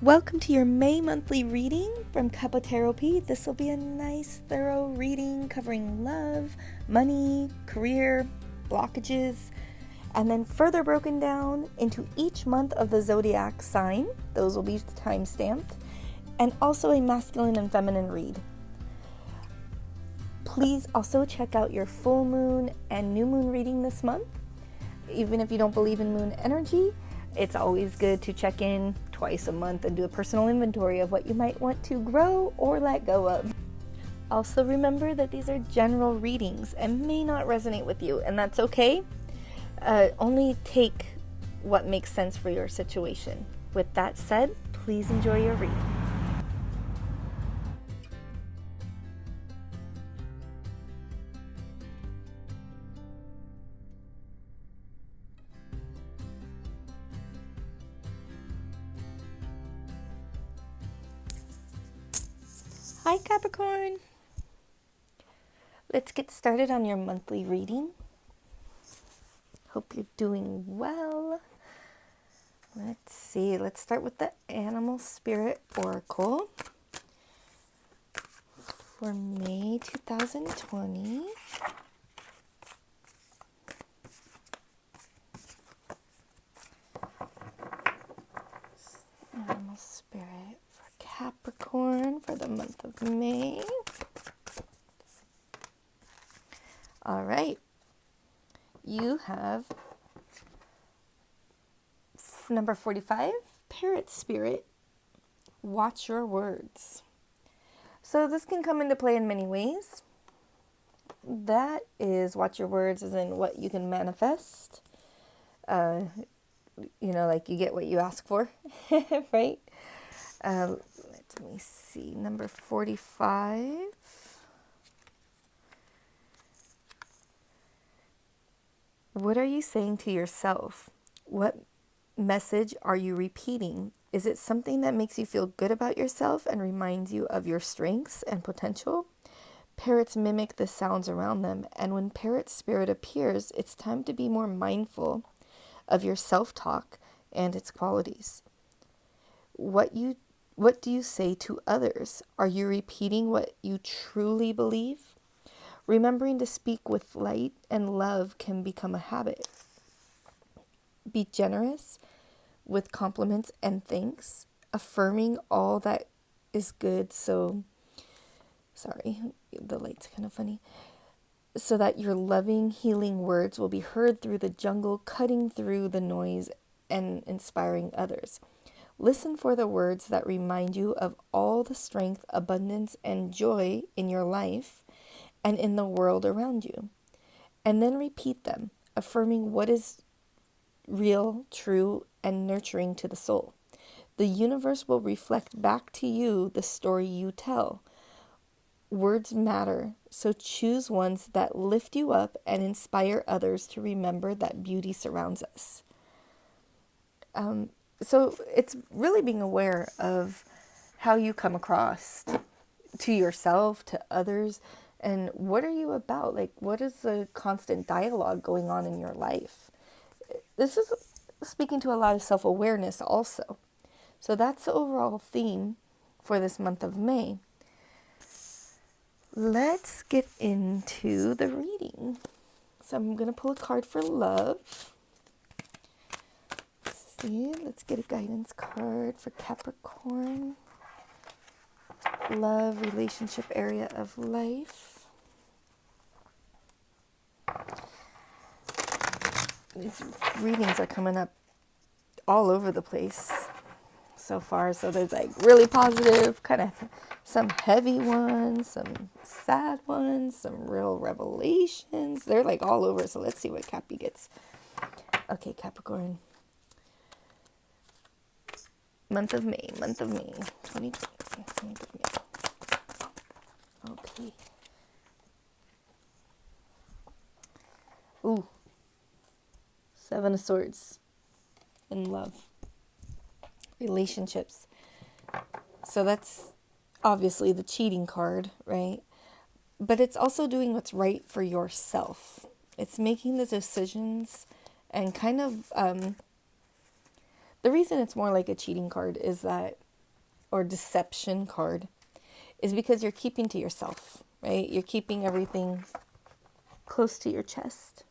Welcome to your May monthly reading from Taropy. This will be a nice, thorough reading covering love, money, career, blockages, and then further broken down into each month of the zodiac sign. Those will be time-stamped, and also a masculine and feminine read. Please also check out your full moon and new moon reading this month. Even if you don't believe in moon energy, it's always good to check in twice a month and do a personal inventory of what you might want to grow or let go of. Also remember that these are general readings and may not resonate with you, and that's okay. Only take what makes sense for your situation. With that said, please enjoy your reading. Hi Capricorn! Let's get started on your monthly reading. Hope you're doing well. Let's see, let's start with the Animal Spirit Oracle for May 2020. Animal Spirit for Capricorn for the month of May. All right. You have number 45, Parrot Spirit, watch your words. So this can come into play in many ways. That is, watch your words as in what you can manifest. Like you get what you ask for, right? Let me see, number 45. What are you saying to yourself? What message are you repeating? Is it something that makes you feel good about yourself and reminds you of your strengths and potential? Parrots mimic the sounds around them, and when parrot spirit appears, it's time to be more mindful of your self-talk and its qualities. What do you say to others? Are you repeating what you truly believe? Remembering to speak with light and love can become a habit. Be generous with compliments and thanks, affirming all that is good. Sorry, the light's kind of funny. So that your loving, healing words will be heard through the jungle, cutting through the noise and inspiring others. Listen for the words that remind you of all the strength, abundance, and joy in your life and in the world around you. And then repeat them, affirming what is real, true, and nurturing to the soul. The universe will reflect back to you the story you tell. Words matter, so choose ones that lift you up and inspire others to remember that beauty surrounds us. So it's really being aware of how you come across to yourself, to others, and what are you about? Like, what is the constant dialogue going on in your life? This is speaking to a lot of self-awareness also. So that's the overall theme for this month of May. Let's get into the reading. So I'm going to pull a card for love. Let's get a guidance card for Capricorn. Love, relationship, area of life. These readings are coming up all over the place so far. So there's like really positive, kind of some heavy ones, some sad ones, some real revelations. They're like all over. So let's see what Cappy gets. Okay, Capricorn. Month of May, 2020. Month of May. Okay. Ooh. 7 of Swords. In love. Relationships. So that's obviously the cheating card, right? But it's also doing what's right for yourself. It's making the decisions and kind of... the reason it's more like a cheating card is that or deception card is because you're keeping to yourself, right? You're keeping everything close to your chest.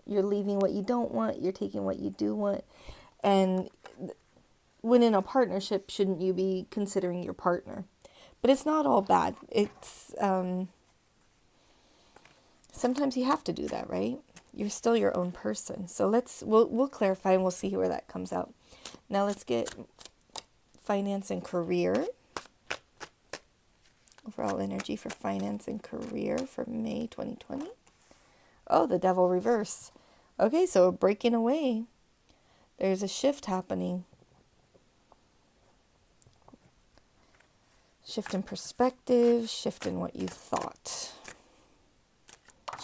You're leaving what you don't want. You're taking what you do want. And when in a partnership, shouldn't you be considering your partner? But it's not all bad. It's sometimes you have to do that, right? You're still your own person. So we'll clarify and we'll see where that comes out. Now let's get finance and career. Overall energy for finance and career for May 2020. Oh, the devil reverse. Okay, so breaking away. There's a shift happening. Shift in perspective, shift in what you thought.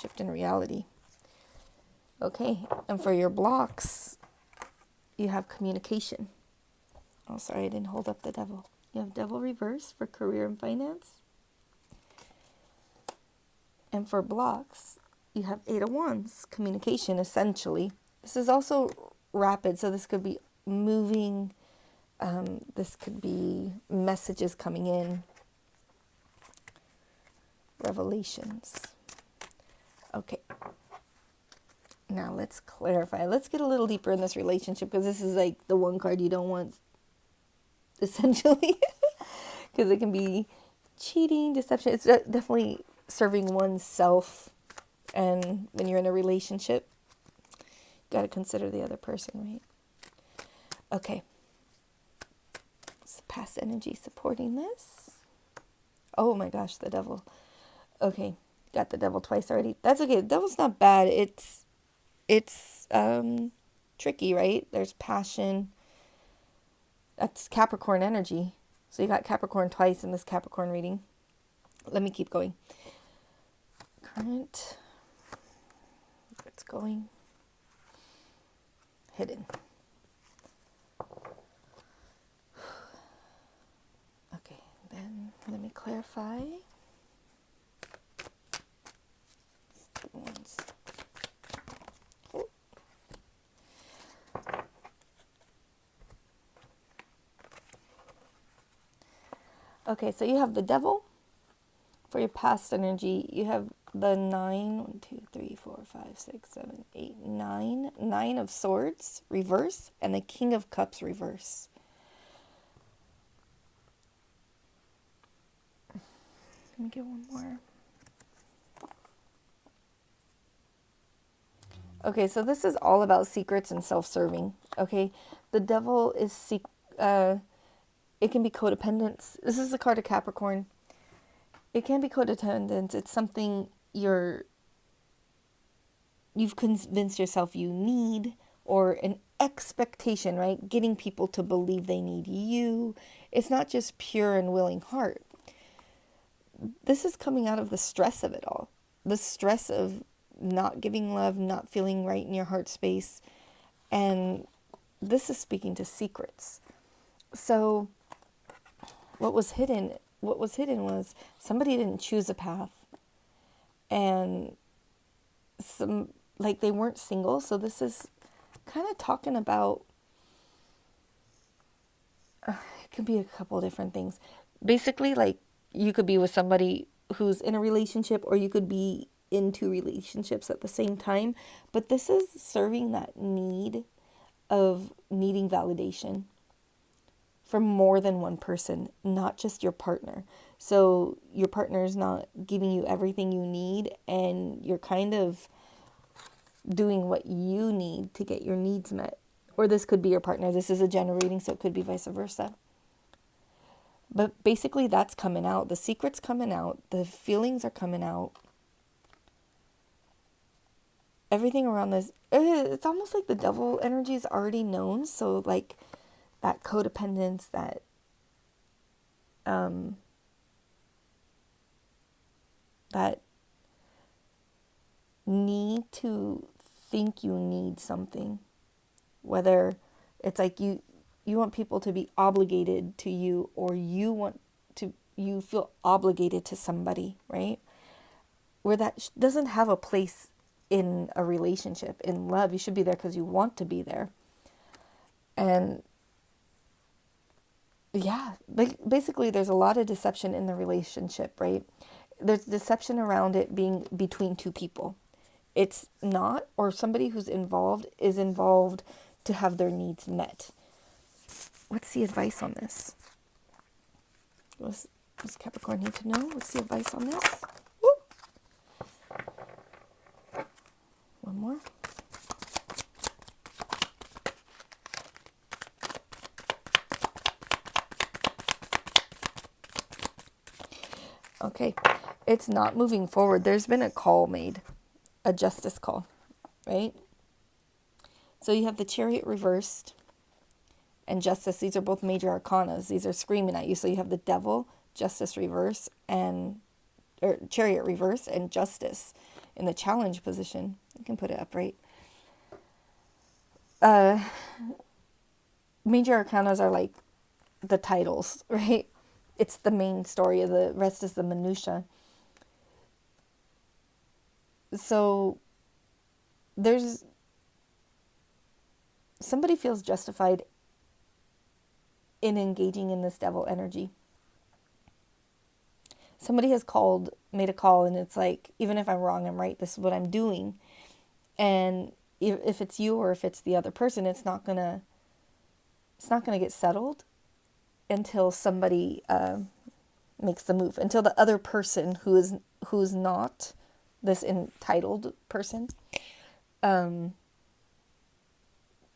Shift in reality. Okay, and for your blocks, you have communication. Oh, sorry, I didn't hold up the devil. You have devil reverse for career and finance. And for blocks, you have 8 of Wands, communication, essentially. This is also rapid, so this could be moving. This could be messages coming in. Revelations. Okay. Now let's clarify. Let's get a little deeper in this relationship, because this is like the one card you don't want, essentially. Because it can be cheating, deception. It's definitely serving oneself. And when you're in a relationship, you got to consider the other person, right? Okay. It's past energy supporting this. Oh my gosh, the devil. Okay, got the devil twice already. That's okay. The devil's not bad. It's tricky, right? There's passion. That's Capricorn energy. So you got Capricorn twice in this Capricorn reading. Let me keep going. Current. It's going. Hidden. Okay, then let me clarify. Okay, so you have the devil for your past energy. You have the 9, 9 of swords reverse, and the King of Cups reverse. Let me get one more. Okay, so this is all about secrets and self-serving. Okay, the devil is it can be codependence. This is the card of Capricorn. It can be codependence. It's something you've convinced yourself you need, or an expectation, right? Getting people to believe they need you. It's not just pure and willing heart. This is coming out of the stress of it all. The stress of not giving love, not feeling right in your heart space. And this is speaking to secrets. So what was hidden was somebody didn't choose a path, and they weren't single. So this is kind of talking about, it could be a couple different things. Basically, like, you could be with somebody who's in a relationship, or you could be in 2 relationships at the same time. But this is serving that need of needing validation from more than one person, not just your partner. So your partner is not giving you everything you need, and you're kind of doing what you need to get your needs met. Or this could be your partner. This is a general reading, so it could be vice versa. But basically that's coming out. The secret's coming out. The feelings are coming out. Everything around this, it's almost like the devil energy is already known. So like that codependence, that that need to think you need something, whether it's like you want people to be obligated to you, or you feel obligated to somebody, right? Where that doesn't have a place in a relationship. In love, you should be there because you want to be there. And Yeah, basically there's a lot of deception in the relationship, right? There's deception around it being between two people. It's not, or somebody who's involved is involved to have their needs met. What's the advice on this? Does Capricorn need to know? What's the advice on this? Woo! One more. Okay, it's not moving forward. There's been a call made, a justice call, right? So you have the Chariot reversed and Justice. These are both major arcanas. These are screaming at you. So you have the Devil, Justice reverse, or Chariot reverse, and Justice in the challenge position. You can put it upright. Major arcanas are like the titles, right? It's the main story. The rest is the minutia. So there's somebody feels justified in engaging in this devil energy. Somebody has made a call, and it's like, even if I'm wrong, I'm right. This is what I'm doing. And if it's you or if it's the other person, it's not gonna get settled until somebody makes the move. Until the other person who's not this entitled person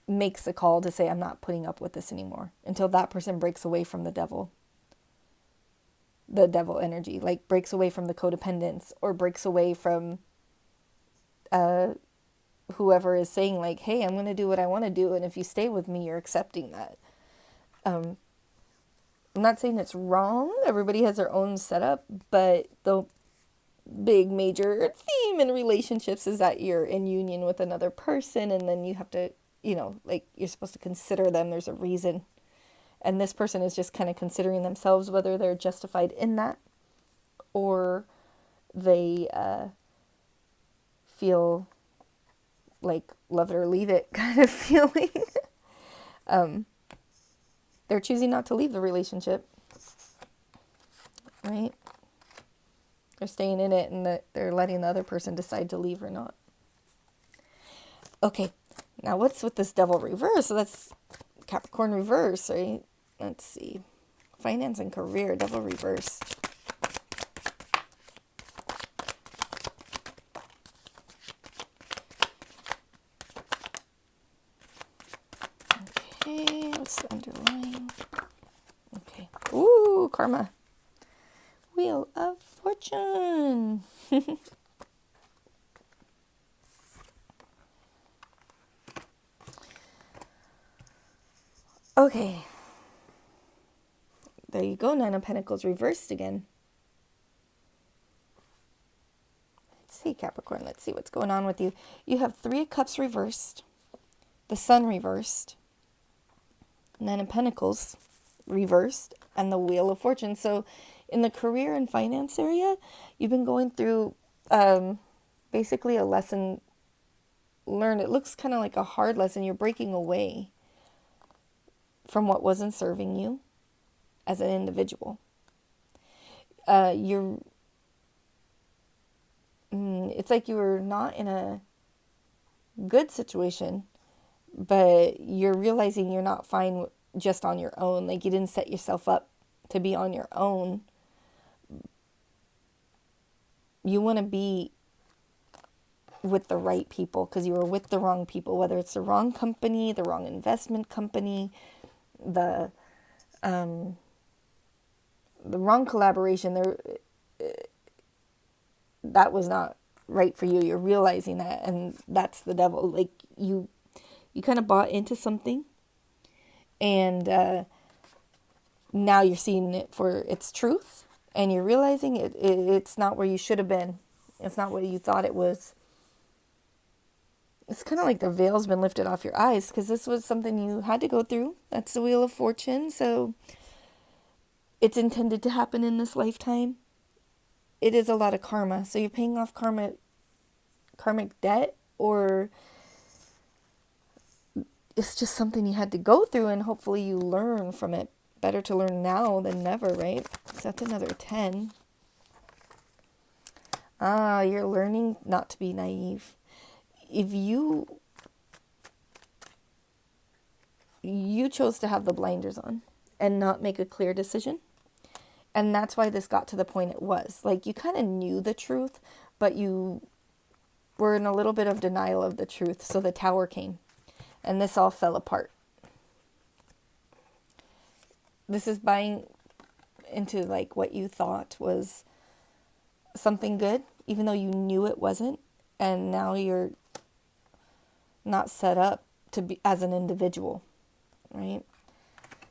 makes a call to say, I'm not putting up with this anymore. Until that person breaks away from the devil energy, like breaks away from the codependence, or breaks away from whoever is saying like, hey, I'm going to do what I want to do, and if you stay with me, you're accepting that. I'm not saying it's wrong. Everybody has their own setup, but the big major theme in relationships is that you're in union with another person, and then you have to, like, you're supposed to consider them. There's a reason. And this person is just kind of considering themselves, whether they're justified in that or they feel like love it or leave it kind of feeling. They're choosing not to leave the relationship, right? They're staying in it, and they're letting the other person decide to leave or not. Okay, now what's with this devil reverse? So that's Capricorn reverse, right? Let's see. Finance and career, devil reverse. Okay, what's the underlying? Okay. Ooh, karma. Wheel of Fortune. Okay. There you go, Nine of Pentacles reversed again. Let's see, Capricorn. Let's see what's going on with you. You have Three of Cups reversed, the Sun reversed, Nine of Pentacles reversed, and the Wheel of Fortune. So in the career and finance area, you've been going through basically a lesson learned. It looks kind of like a hard lesson. You're breaking away from what wasn't serving you as an individual. It's like you were not in a good situation, but you're realizing you're not fine just on your own. Like, you didn't set yourself up to be on your own. You want to be with the right people, because you were with the wrong people, whether it's the wrong company, the wrong investment company, the wrong collaboration. That was not right for you. You're realizing that, and that's the devil. Like, you kind of bought into something, and now you're seeing it for its truth, and you're realizing it's not where you should have been. It's not what you thought it was. It's kind of like the veil's been lifted off your eyes, because this was something you had to go through. That's the Wheel of Fortune. So it's intended to happen in this lifetime. It is a lot of karma. So you're paying off karmic debt, or it's just something you had to go through, and hopefully you learn from it. better to learn now than never, right? So that's another 10. You're learning not to be naive. If you chose to have the blinders on and not make a clear decision, and that's why this got to the point it was. Like, you kind of knew the truth, but you were in a little bit of denial of the truth. So the Tower came, and this all fell apart. This is buying into like what you thought was something good, even though you knew it wasn't, and now you're not set up to be as an individual, right?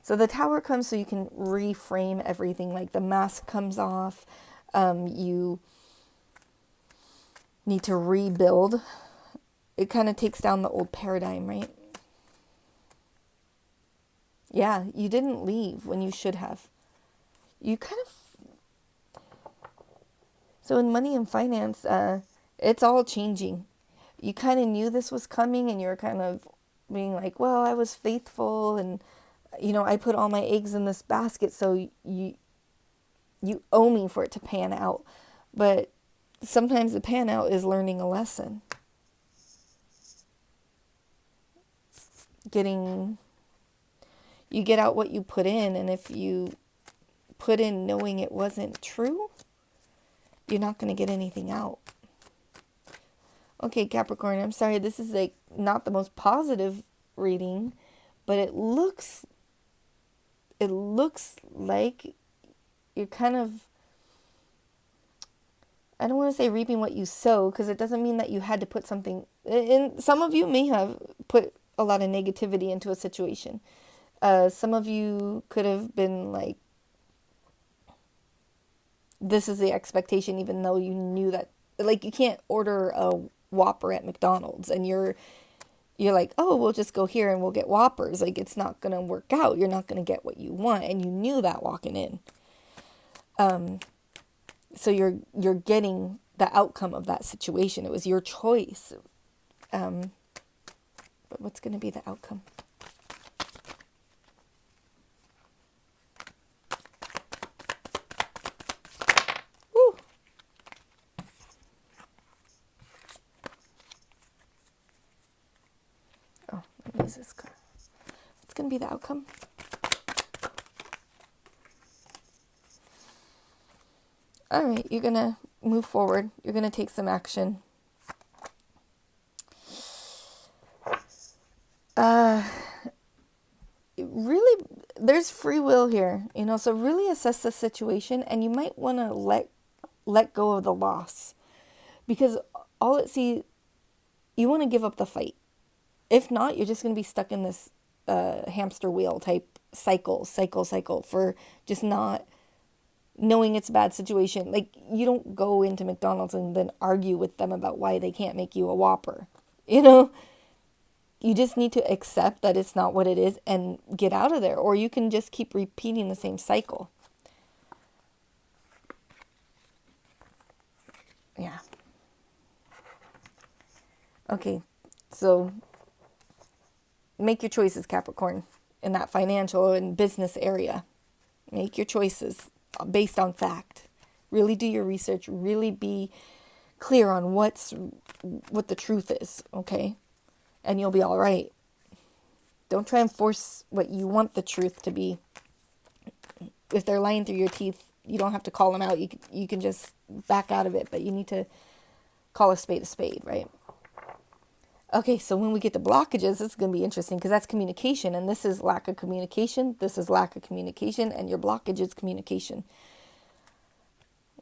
So the Tower comes so you can reframe everything. Like, the mask comes off. You need to rebuild. It kind of takes down the old paradigm, right? Yeah, you didn't leave when you should have. You kind of... So in money and finance, it's all changing. You kind of knew this was coming, and you're kind of being like, well, I was faithful, and I put all my eggs in this basket, so you owe me for it to pan out. But sometimes the pan out is learning a lesson. You get out what you put in, and if you put in knowing it wasn't true, you're not going to get anything out. Okay, Capricorn, I'm sorry, this is like not the most positive reading, but it looks like you're kind of, I don't want to say reaping what you sow, because it doesn't mean that you had to put something in. Some of you may have put a lot of negativity into a situation. Some of you could have been like, this is the expectation, even though you knew that, like, you can't order a Whopper at McDonald's and you're like, oh, we'll just go here and we'll get Whoppers. Like, it's not going to work out. You're not going to get what you want. And you knew that walking in. So you're getting the outcome of that situation. It was your choice. But what's going to be the outcome? Woo. Oh, let me use this card. What's going to be the outcome? All right, you're going to move forward. You're going to take some action. Really, there's free will here, so really assess the situation, and you might want to let go of the loss, because you want to give up the fight. If not, you're just going to be stuck in this hamster wheel type cycle for just not knowing it's a bad situation. Like, you don't go into McDonald's and then argue with them about why they can't make you a Whopper. You just need to accept that it's not what it is and get out of there. Or you can just keep repeating the same cycle. Yeah. Okay, so make your choices, Capricorn, in that financial and business area. Make your choices based on fact. Really do your research. Really be clear on what the truth is, okay? And you'll be all right. Don't try and force what you want the truth to be. If they're lying through your teeth, you don't have to call them out. You can just back out of it, but you need to call a spade, right? Okay, so when we get to blockages, this is going to be interesting, because that's communication, and this is lack of communication. This is lack of communication, and your blockage is communication.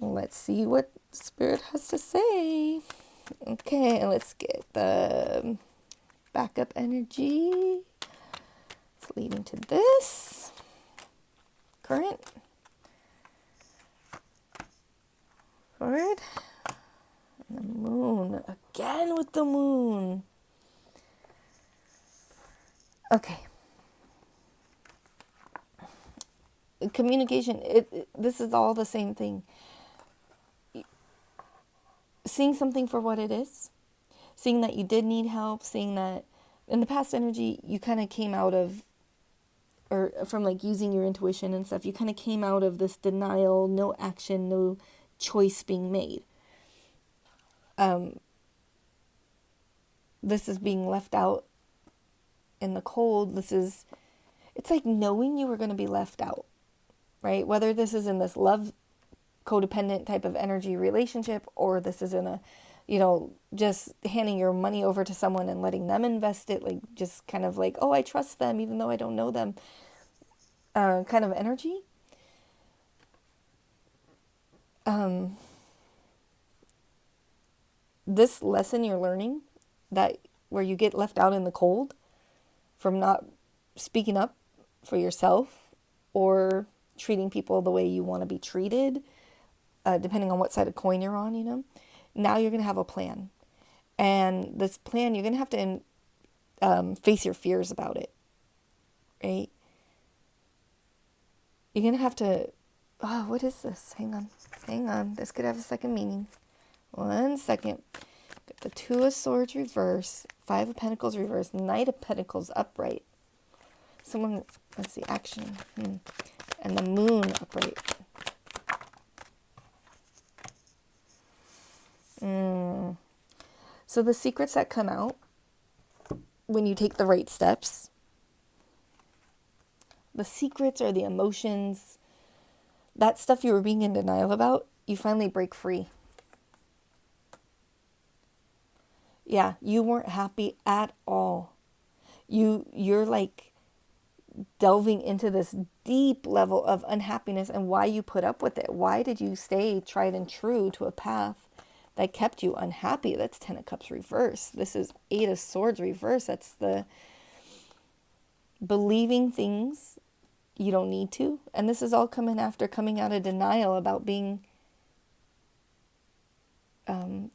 Let's see what Spirit has to say. Okay, let's get the backup energy. It's leading to this. Current. Forward. And the moon. Again with the moon. Okay. Communication. This is all the same thing. Seeing something for what it is. Seeing that you did need help. Seeing that in the past energy, you kind of came out of or from like using your intuition and stuff, you kind of came out of this denial, no action, no choice being made. This is being left out in the cold. It's like knowing you were going to be left out, right? Whether this is in this love codependent type of energy relationship, or this is in a, just handing your money over to someone and letting them invest it, like just kind of like, oh, I trust them even though I don't know them, kind of energy. This lesson you're learning, that where you get left out in the cold from not speaking up for yourself or treating people the way you want to be treated, depending on what side of coin you're on, now you're going to have a plan. And this plan, you're going to have to face your fears about it, right? You're going to have to, oh, what is this? Hang on. This could have a second meaning. 1 second. Got the Two of Swords reverse, Five of Pentacles reverse, Knight of Pentacles upright. Let's see, action. And the Moon upright. So the secrets that come out when you take the right steps, the secrets or the emotions, that stuff you were being in denial about, you finally break free. Yeah, you weren't happy at all. You're like delving into this deep level of unhappiness, and why you put up with it. Why did you stay tried and true to a path that kept you unhappy? That's 10 of Cups reverse. This is 8 of Swords reverse. That's the believing things you don't need to. And this is all coming out of denial about being,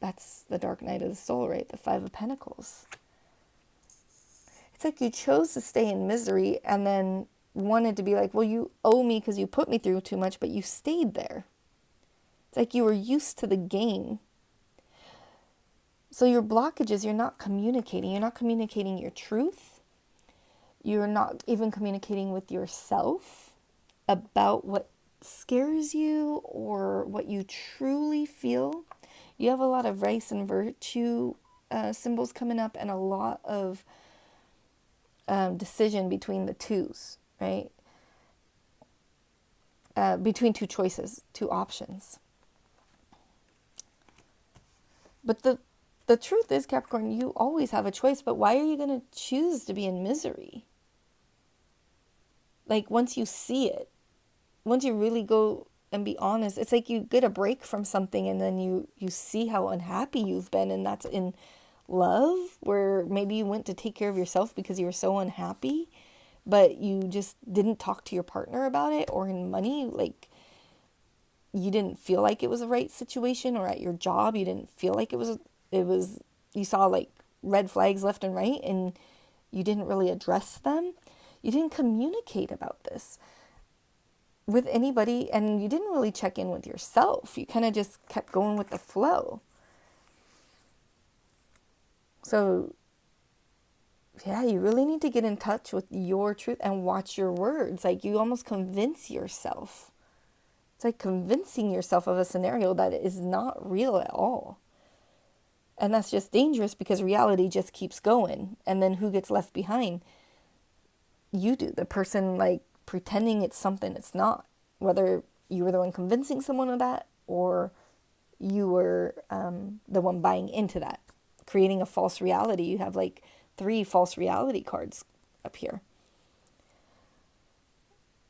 that's the dark night of the soul, right? The Five of Pentacles. It's like you chose to stay in misery and then wanted to be like, well, you owe me because you put me through too much, but you stayed there. It's like you were used to the game. So your blockages, you're not communicating. You're not communicating your truth. You're not even communicating with yourself about what scares you or what you truly feel. You have a lot of vice and virtue symbols coming up, and a lot of decision between the twos, right? Between two choices, two options. But the truth is, Capricorn, you always have a choice, but why are you going to choose to be in misery? Like, once you see it, once you really go and be honest, it's like you get a break from something and then you see how unhappy you've been, and that's in love, where maybe you went to take care of yourself because you were so unhappy, but you just didn't talk to your partner about it, or in money, like you didn't feel like it was the right situation, or at your job, you didn't feel like it was, you saw like red flags left and right and you didn't really address them. You didn't communicate about this with anybody, and you didn't really check in with yourself. You kind of just kept going with the flow. So, yeah, you really need to get in touch with your truth and watch your words. Like, you almost convince yourself. It's like convincing yourself of a scenario that is not real at all. And that's just dangerous, because reality just keeps going. And then who gets left behind? You do. The person, like, pretending it's something it's not. Whether you were the one convincing someone of that, or you were the one buying into that, creating a false reality. You have like 3 false reality cards up here.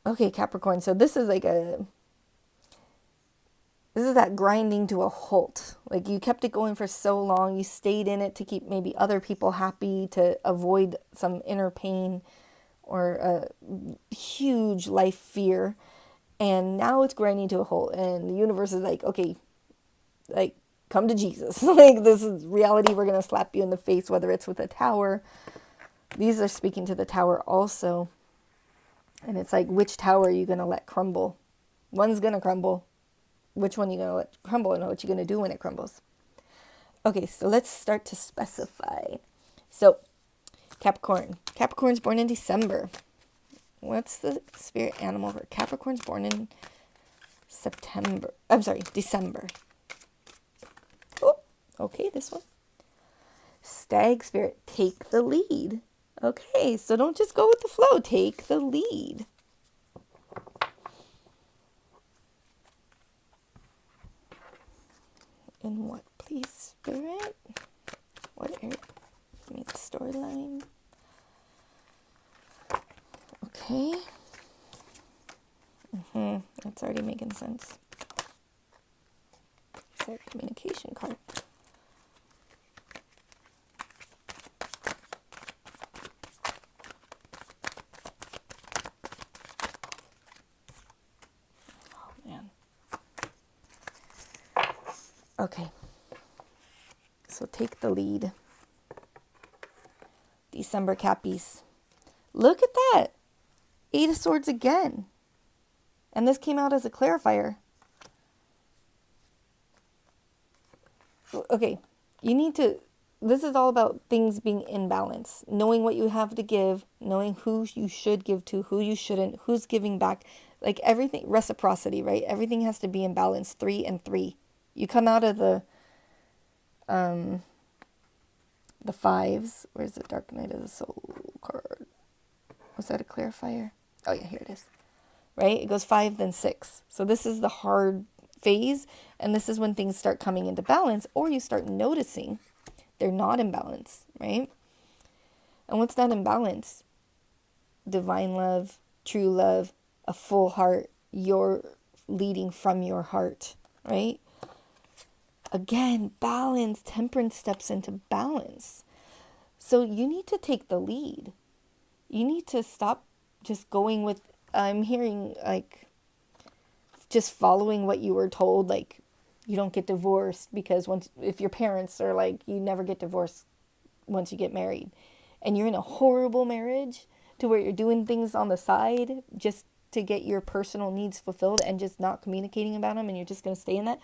Okay, Capricorn. So this is like this is that grinding to a halt. Like, you kept it going for so long. You stayed in it to keep maybe other people happy, to avoid some inner pain or a huge life fear. And now it's grinding to a halt. And the universe is like, okay, like, come to Jesus. Like, this is reality. We're going to slap you in the face, whether it's with a tower. These are speaking to the tower also. And it's like, which tower are you going to let crumble? One's going to crumble. Which one are you going to let crumble, and what you're going to do when it crumbles? Okay, so let's start to specify. So, Capricorn. Capricorn's born in December. What's the spirit animal for Capricorns born in December? Oh, okay, this one. Stag spirit, take the lead. Okay, so don't just go with the flow. Take the lead. In what, please, spirit? What area? Give me the storyline. Okay. That's already making sense. It's our communication card. Oh, man. Okay. So take the lead. December Cappies. Look at that. 8 of Swords again. And this came out as a clarifier. Okay, you need to, this is all about things being in balance. Knowing what you have to give, knowing who you should give to, who you shouldn't, who's giving back. Like everything, reciprocity, right? Everything has to be in balance, 3 and 3. You come out of the fives. Where's the Dark Knight of the Soul card? Was that a clarifier? Oh yeah, here it is. Right? It goes 5, then 6. So this is the hard phase, and this is when things start coming into balance, or you start noticing they're not in balance, right? And what's not in balance? Divine love, true love, a full heart, you're leading from your heart, right? Again, balance, temperance steps into balance. So you need to take the lead. You need to stop just going with, I'm hearing like just following what you were told, like you don't get divorced because if your parents are like, you never get divorced once you get married, and you're in a horrible marriage to where you're doing things on the side just to get your personal needs fulfilled and just not communicating about them, and you're just going to stay in that.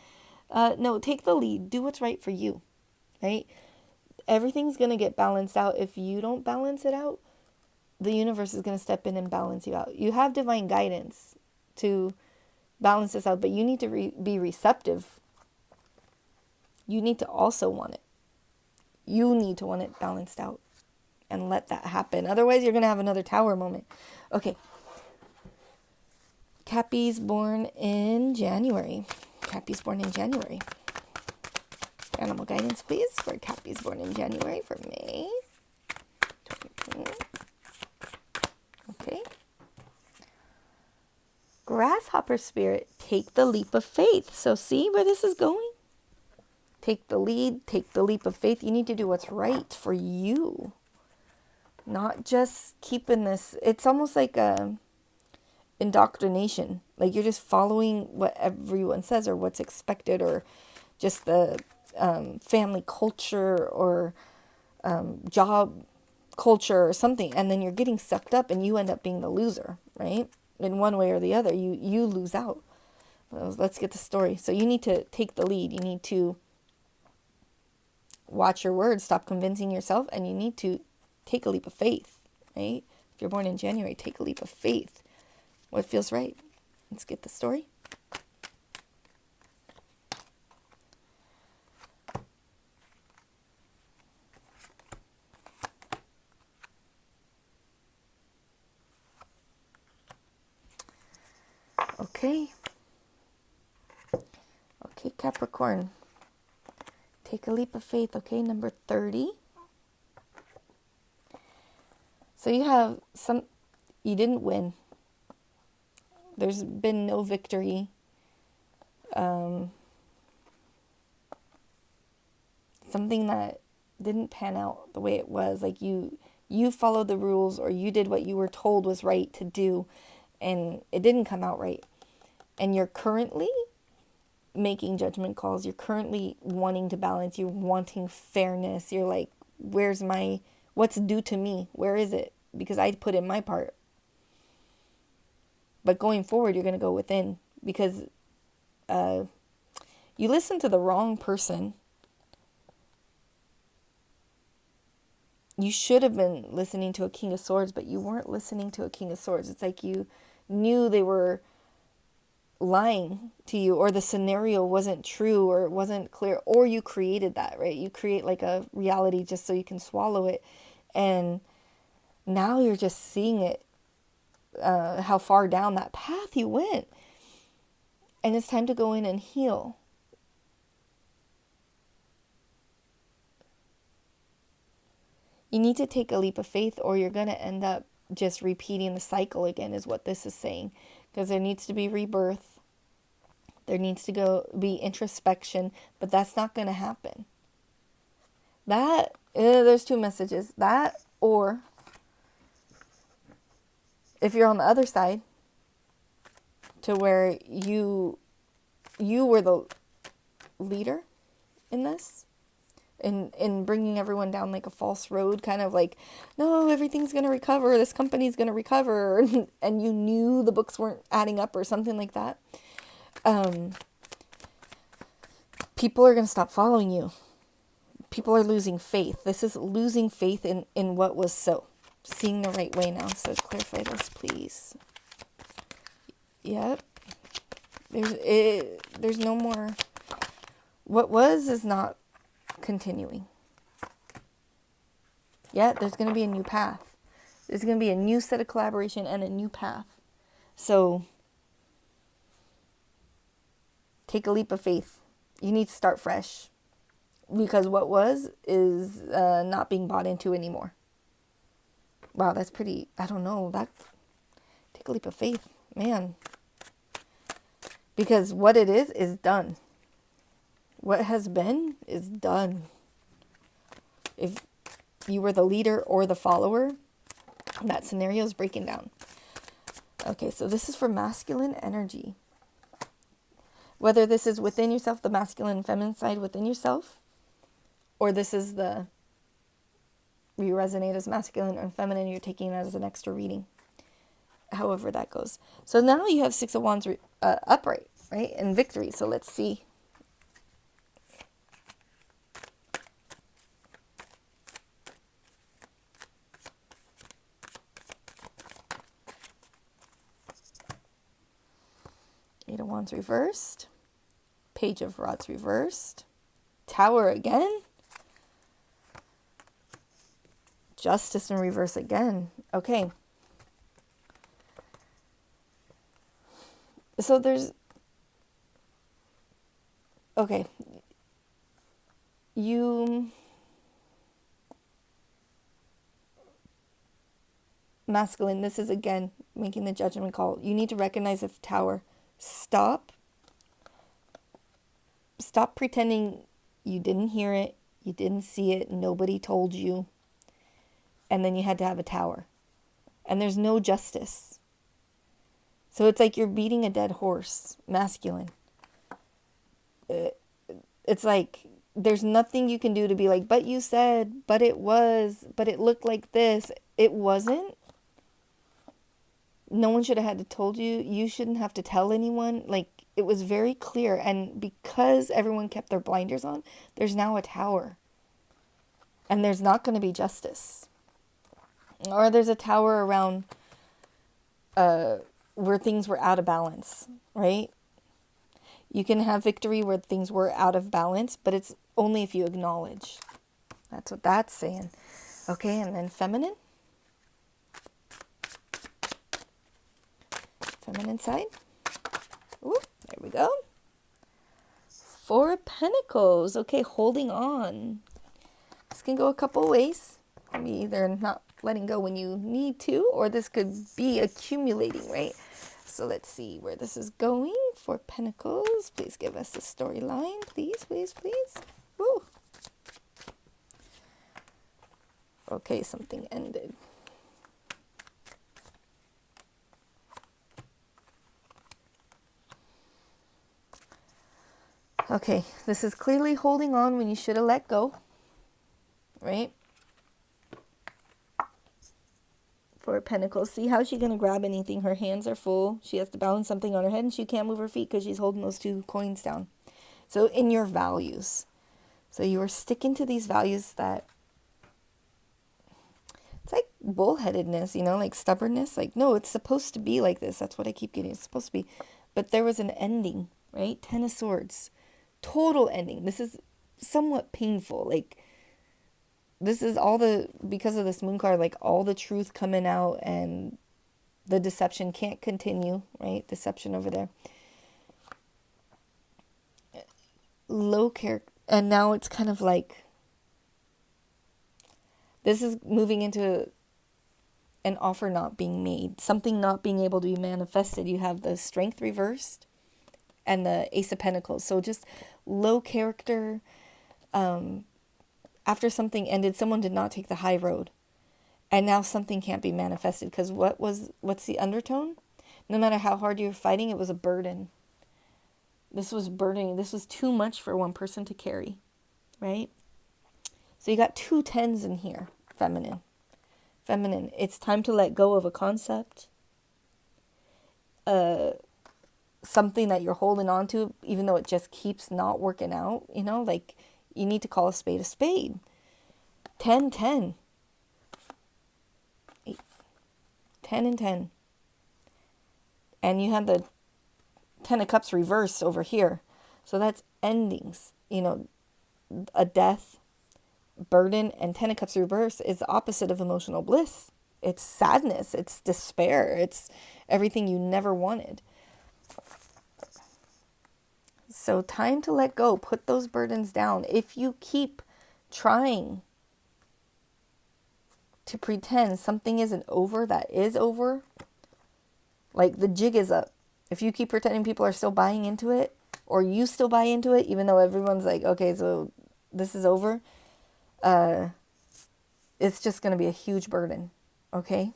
No, take the lead. Do what's right for you, right? Everything's going to get balanced out. If you don't balance it out, the universe is going to step in and balance you out. You have divine guidance to balance this out, but you need to be receptive. You need to also want it. You need to want it balanced out and let that happen. Otherwise, you're going to have another tower moment. Okay. Cappies born in January. Cappies born in January. Animal guidance, please, for Cappies born in January for May 2020. Okay. Grasshopper Spirit, take the leap of faith. So see where this is going? Take the lead, take the leap of faith. You need to do what's right for you. Not just keeping this. It's almost like a indoctrination. Like you're just following what everyone says or what's expected, or just the family culture or job culture or something, and then you're getting sucked up and you end up being the loser, right? In one way or the other, you lose out. Well, let's get the story. So you need to take the lead. You need to watch your words, stop convincing yourself, and you need to take a leap of faith, right? If you're born in January, take a leap of faith. What feels right? Let's get the story. Okay. Okay, Capricorn. Take a leap of faith. Okay, number 30. So you didn't win. There's been no victory. Something that didn't pan out the way it was. Like you followed the rules, or you did what you were told was right to do, and it didn't come out right. And you're currently making judgment calls. You're currently wanting to balance. You're wanting fairness. You're like, what's due to me? Where is it? Because I put in my part. But going forward, you're going to go within, because you listen to the wrong person. you should have been listening to a King of Swords, but you weren't listening to a King of Swords. It's like you knew they were lying to you, or the scenario wasn't true, or it wasn't clear, or you created that, right? You create like a reality just so you can swallow it. And now you're just seeing it, how far down that path you went. And it's time to go in and heal. You need to take a leap of faith, or you're going to end up just repeating the cycle again, is what this is saying. Because there needs to be rebirth. There needs to be introspection, but that's not going to happen. There's two messages. That, or if you're on the other side, to where you were the leader in this, in bringing everyone down like a false road, kind of like, no, everything's going to recover, this company's going to recover, and you knew the books weren't adding up or something like that. People are going to stop following you. People are losing faith. This is losing faith in what was so. Seeing the right way now. So clarify this, please. Yep. There's no more. What was is not continuing. Yeah, there's going to be a new path. There's going to be a new set of collaboration and a new path. So take a leap of faith. You need to start fresh. Because what was is not being bought into anymore. Wow, that's pretty, I don't know. Take a leap of faith. Man. Because what it is done. What has been is done. If you were the leader or the follower, that scenario is breaking down. Okay, so this is for masculine energy. Whether this is within yourself, the masculine and feminine side within yourself, or this is you resonate as masculine and feminine, you're taking that as an extra reading. However that goes. So now you have Six of Wands upright, right? And victory. So let's see. Eight of Wands reversed. Page of Rods reversed. Tower again. Justice in reverse again. Okay. So there's... Okay. Masculine, this is again making the judgment call. You need to recognize the Tower. Stop pretending you didn't hear it, you didn't see it, nobody told you, and then you had to have a tower. And there's no justice. So it's like you're beating a dead horse, masculine. It's like there's nothing you can do to be like, but you said, but it was, but it looked like this. It wasn't. No one should have had to told you. You shouldn't have to tell anyone. Like, it was very clear. And because everyone kept their blinders on, there's now a tower. And there's not going to be justice. Or there's a tower around where things were out of balance, right? You can have victory where things were out of balance, but it's only if you acknowledge. That's what that's saying. Okay, and then feminine. Feminine side. Ooh, there we go. Four of Pentacles. Okay, holding on. This can go a couple ways. Maybe either not letting go when you need to, or this could be accumulating, right? So let's see where this is going. Four Pentacles. Please give us the storyline. Please, please, please. Woo. Okay, something ended. Okay, this is clearly holding on when you should have let go, right? Four Pentacles. See, how's she going to grab anything? Her hands are full. She has to balance something on her head, and she can't move her feet because she's holding those two coins down. So in your values. So you are sticking to these values that bullheadedness, like stubbornness. Like, no, it's supposed to be like this. That's what I keep getting. It's supposed to be. But there was an ending, right? 10 of Swords. Total ending. This is somewhat painful. Like, this is because of this moon card, like all the truth coming out and the deception can't continue, right? Deception over there. Low character. And now it's kind of like, this is moving into an offer not being made, something not being able to be manifested. You have the Strength reversed and the Ace of Pentacles. So just low character. After something ended, someone did not take the high road. And now something can't be manifested. Because what's the undertone? No matter how hard you're fighting, it was a burden. This was burdening. This was too much for one person to carry, right? So you got 2 10s in here, feminine. Feminine. It's time to let go of a concept, something that you're holding on to, even though it just keeps not working out. Like, you need to call a spade a spade. 10 10. 8, 10 and 10. And you have the 10 of Cups reversed over here. So that's endings. A death, burden, and 10 of Cups reverse is the opposite of emotional bliss. It's sadness. It's despair. It's everything you never wanted. So time to let go. Put those burdens down. If you keep trying to pretend something isn't over that is over, like the jig is up. If you keep pretending people are still buying into it, or you still buy into it, even though everyone's like, okay, so this is over, it's just going to be a huge burden, okay?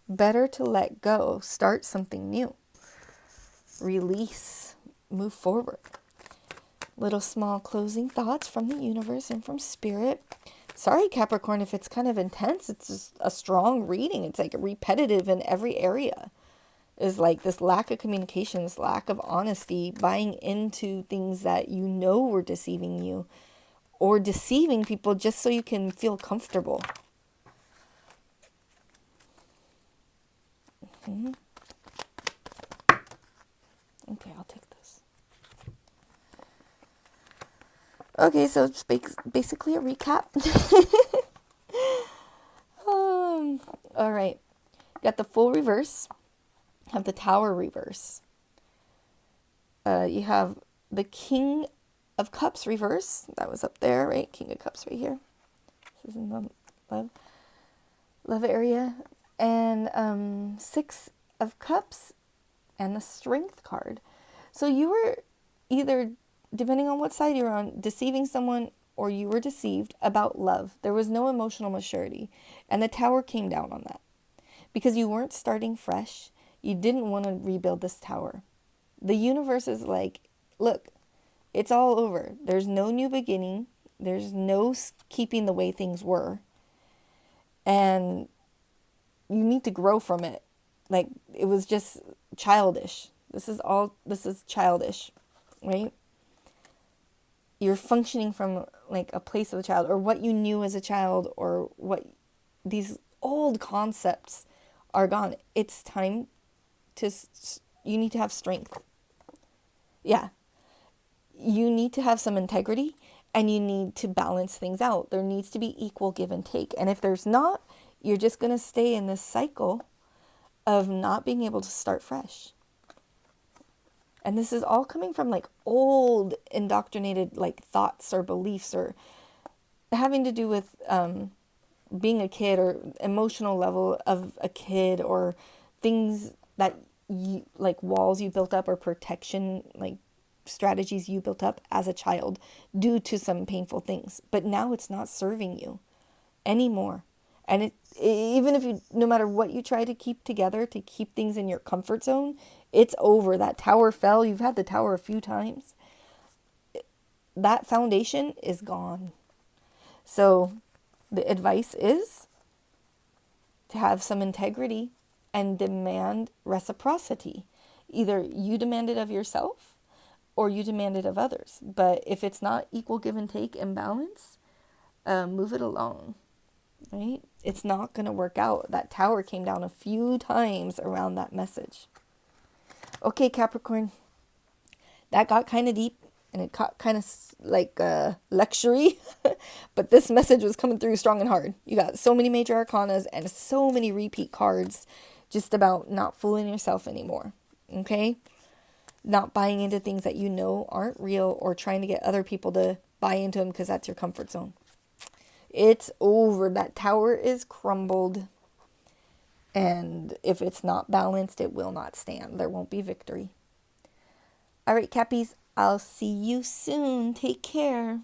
Better to let go, start something new, release, move forward. Little small closing thoughts from the universe and from spirit. Sorry, Capricorn, if it's kind of intense. It's just a strong reading. It's like repetitive in every area. Is like this lack of communication, this lack of honesty, buying into things that you know were deceiving you, or deceiving people just so you can feel comfortable. Okay, I'll take this. Okay, so it's basically a recap. All right. Got the Fool reverse. Have the Tower reverse. You have the King of Cups reverse. That was up there, right? King of Cups right here. This is in the love area. And 6 of Cups and the Strength card. So you were either, depending on what side you're on, deceiving someone, or you were deceived about love. There was no emotional maturity. And the Tower came down on that. Because you weren't starting fresh. You didn't want to rebuild this tower. The universe is like, look, it's all over. There's no new beginning. There's no keeping the way things were. And you need to grow from it. Like, it was just childish. This is childish, right? You're functioning from like a place of a child, or what you knew as a child, or what these old concepts are gone. It's time you need to have strength. Yeah. You need to have some integrity, and you need to balance things out. There needs to be equal give and take. And if there's not, you're just going to stay in this cycle of not being able to start fresh. And this is all coming from like old indoctrinated like thoughts or beliefs, or having to do with being a kid, or emotional level of a kid, or things that you, like walls you built up, or protection, like strategies you built up as a child due to some painful things. But now it's not serving you anymore. And even if you, no matter what you try to keep together to keep things in your comfort zone, it's over. That tower fell. You've had the tower a few times. That foundation is gone. So the advice is to have some integrity and demand reciprocity. Either you demand it of yourself, or you demand it of others. But if it's not equal give and take and balance, move it along, right? It's not going to work out. That tower came down a few times around that message. Okay, Capricorn, that got kind of deep and it got kind of like lectury, but this message was coming through strong and hard. You got so many major arcanas and so many repeat cards just about not fooling yourself anymore. Okay? Not buying into things that you know aren't real or trying to get other people to buy into them because that's your comfort zone. It's over. That tower is crumbled. And if it's not balanced, it will not stand. There won't be victory. All right, Cappies, I'll see you soon. Take care.